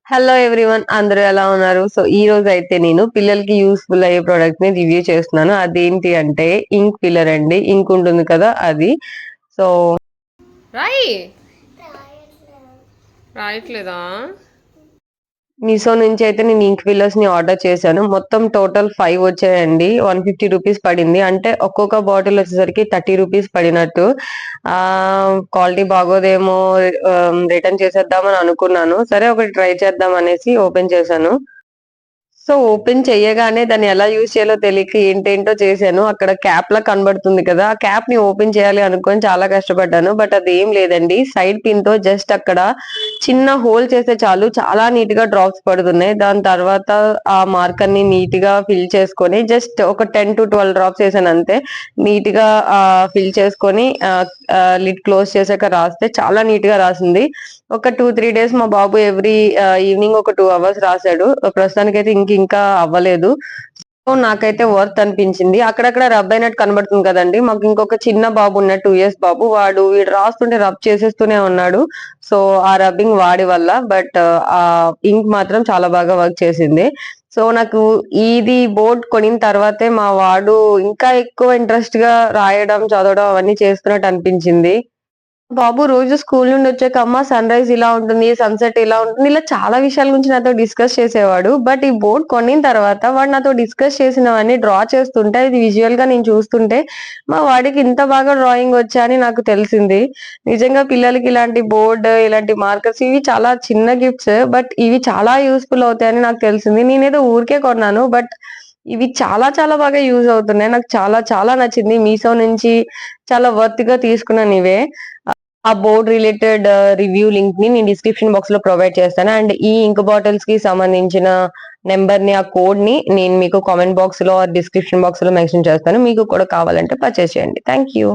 Hello everyone, అందరూ ఎలా ఉన్నారు? సో ఈ రోజు అయితే నేను పిల్లలకి యూస్ఫుల్ అయ్యే ప్రొడక్ట్ ని రివ్యూ చేస్తున్నాను. అదేంటి అంటే ఇంక్ ఫిల్లర్ అండి. ఇంక్ ఉంటుంది కదా అది. సో రాయి రాయట్లేదా? మీషో నుంచి అయితే నేను ఇంక్ ఫిల్లర్స్ ని ఆర్డర్ చేశాను. మొత్తం టోటల్ 5 వచ్చాయండి. 150 రూపీస్ పడింది. అంటే ఒక్కొక్క బాటిల్ వచ్చేసరికి 30 రూపీస్ పడినట్టు. క్వాలిటీ బాగోదేమో, రిటర్న్ చేసేద్దామని అనుకున్నాను. సరే ఒకటి ట్రై చేద్దాం అనేసి ఓపెన్ చేశాను. సో ఓపెన్ చెయ్యగానే దాన్ని ఎలా యూజ్ చేయాలో తెలియక ఏంటేంటో చేశాను. అక్కడ క్యాప్ లా కనబడుతుంది కదా! ఆ క్యాప్ ని ఓపెన్ చేయాలి అనుకోని చాలా కష్టపడ్డాను. బట్ అదేం లేదండి. సైడ్ పిన్ తో జస్ట్ అక్కడ చిన్న హోల్ చేస్తే చాలు, చాలా నీట్ గా డ్రాప్స్ పడుతున్నాయి. దాని తర్వాత ఆ మార్కర్ ని నీట్ గా ఫిల్ చేసుకొని జస్ట్ ఒక 10-12 డ్రాప్స్ వేసాను అంతే. నీట్ గా ఫిల్ చేసుకొని లిడ్ క్లోజ్ చేసాక రాస్తే చాలా నీట్ గా రాసింది. ఒక 2-3 డేస్ మా బాబు ఎవ్రీ ఈవినింగ్ ఒక 2 అవర్స్ రాసాడు. ప్రస్తుతానికైతే ఇంకా అవ్వలేదు. సో నాకైతే వర్త్ అనిపించింది. అక్కడక్కడ రబ్ అయినట్టు కనబడుతుంది కదండి. మాకు ఇంకొక చిన్న బాబు ఉన్నాడు, 2 ఇయర్స్ బాబు. వీడు రాస్తుంటే రబ్ చేసేస్తూనే ఉన్నాడు. సో ఆ రబ్బింగ్ వాడి వల్ల. బట్ ఆ ఇంక్ మాత్రం చాలా బాగా వర్క్ చేసింది. సో నాకు ఇది బోర్డ్ కొనిన తర్వాతే మా వాడు ఇంకా ఎక్కువ ఇంట్రెస్ట్ గా రాయడం, చదవడం అవన్నీ చేస్తున్నట్టు అనిపించింది. బాబు రోజు స్కూల్ నుండి వచ్చాక అమ్మ సన్ రైజ్ ఇలా ఉంటుంది, సన్‌సెట్ ఇలా ఉంటుంది. ఇలా చాలా విషయాల గురించి నాతో డిస్కస్ చేసేవాడు. బట్ ఈ బోర్డ్ కొనిన తర్వాత వాడు నాతో డిస్కస్ చేసినవన్నీ డ్రా చేస్తుంటే అది విజువల్‌గా నేను చూస్తుంటే మా వాడికి ఇంత బాగా డ్రాయింగ్ వచ్చా అని నాకు తెలిసింది. నిజంగా పిల్లలకి ఇలాంటి బోర్డ్, ఇలాంటి మార్కర్స్ ఇవి చాలా చిన్న గిఫ్ట్స్. బట్ ఇవి చాలా యూజ్‌ఫుల్ అవుతాయని నాకు తెలిసింది. నేనేదో ఊరికే కొన్నాను. బట్ ఇవి చాలా చాలా బాగా యూజ్ అవుతున్నాయి. నాకు చాలా చాలా నచ్చింది. మీషో నుంచి చాలా వర్త్‌గా తీసుకున్నాను ఇవే. ఆ బోర్డ్ రిలేటెడ్ రివ్యూ లింక్ ని నేను డిస్క్రిప్షన్ బాక్స్ లో ప్రొవైడ్ చేస్తాను. అండ్ ఈ ఇంక్ బాటిల్స్ కి సంబంధించిన నెంబర్ ని, ఆ కోడ్ ని నేను మీకు కామెంట్ బాక్స్ లో డిస్క్రిప్షన్ బాక్స్ లో మెన్షన్ చేస్తాను. మీకు కూడా కావాలంటే పర్చేస్ చేయండి. Thank you.